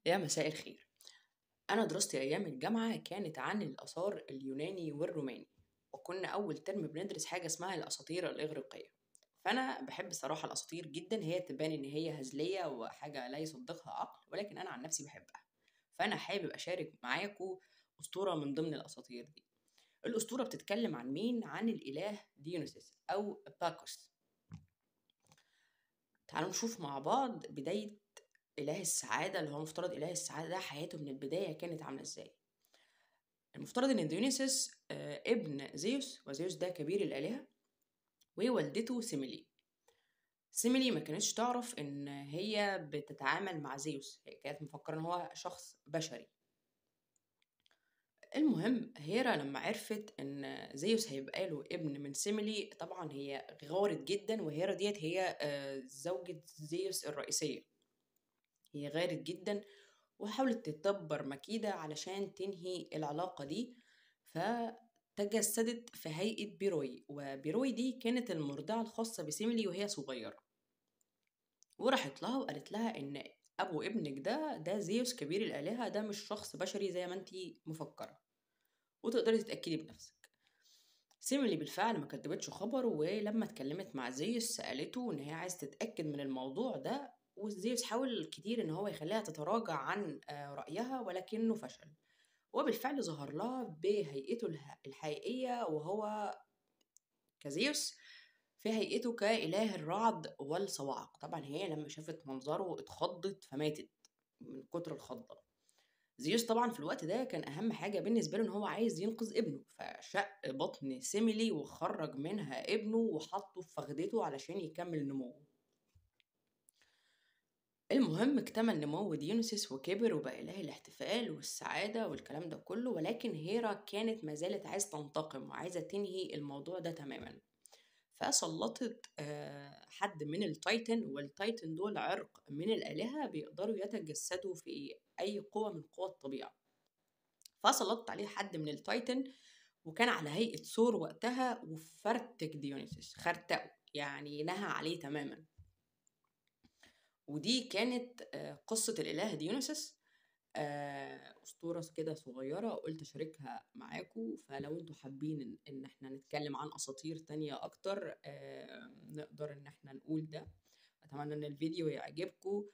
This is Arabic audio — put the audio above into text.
يا مساء الخير. أنا دراستي أيام الجامعة كانت عن الآثار اليوناني والروماني، وكنا أول ترم بندرس حاجة اسمها الأساطير الإغريقية. فأنا بحب صراحة الأساطير جدا، هي تبان إن هي هزلية وحاجة لا يصدقها عقل، ولكن أنا عن نفسي بحبها. فأنا حابب أشارك معاكم أسطورة من ضمن الأساطير دي. الأسطورة بتتكلم عن مين؟ عن الإله ديونيسوس أو باكوس. تعالوا نشوف مع بعض بداية إله السعادة، اللي هو مفترض إله السعادة ده حياته من البداية كانت عاملة إزاي. المفترض إن ديونيسوس ابن زيوس، وزيوس ده كبير الآلهة، ووالدته سيميلي. سيميلي ما كانتش تعرف إن هي بتتعامل مع زيوس، هي كانت مفكرة إن هو شخص بشري. المهم هيرا لما عرفت إن زيوس هيبقى له ابن من سيميلي، طبعا هي غارت جدا، وهيرا ديت هي زوجة زيوس الرئيسية. هي غارت جدا وحاولت تدبر مكيدة علشان تنهي العلاقة دي. فتجسدت في هيئة بيروي، وبيروي دي كانت المرضعة الخاصة بسيميلي وهي صغيرة. وراحت لها وقالت لها إن أبو ابنك ده زيوس كبير الآلهة، ده مش شخص بشري زي ما انتي مفكرة، وتقدري تتأكدي بنفسك. سيميلي بالفعل ما كدبتش خبر، ولما اتكلمت مع زيوس سألته إن هي عايز تتأكد من الموضوع ده. وزيوس حاول كتير إن هو يخليها تتراجع عن رأيها، ولكنه فشل. وبالفعل ظهر لها بهيئته الحقيقية، وهو كزيوس في هيئته كإله الرعد والصواعق. طبعا هي لما شافت منظره اتخضت فماتت من كتر الخضة. زيوس طبعا في الوقت ده كان أهم حاجة بالنسبة له إن هو عايز ينقذ ابنه، فشق بطن سيميلي وخرج منها ابنه وحطه في فخدته علشان يكمل نموه. المهم اكتمل نمو ديونيسوس وكبر وبقى إله الاحتفال والسعادة والكلام ده كله، ولكن هيرا كانت ما زالت عايزة تنتقم وعايزة تنهي الموضوع ده تماما. فسلطت حد من التايتن، والتايتن دول عرق من الآلهة بيقدروا يتجسدوا في أي قوة من قوى الطبيعة. فسلطت عليه حد من التايتن، وكان على هيئة ثور وقتها، وفرتك ديونيسوس خرتقه، يعني نهى عليه تماما. ودي كانت قصة الإله ديونيسوس. أسطورة كده صغيرة قلت أشاركها معاكم. فلو انتوا حابين إن احنا نتكلم عن أساطير تانية أكتر، نقدر إن احنا نقول ده. أتمنى إن الفيديو يعجبكم،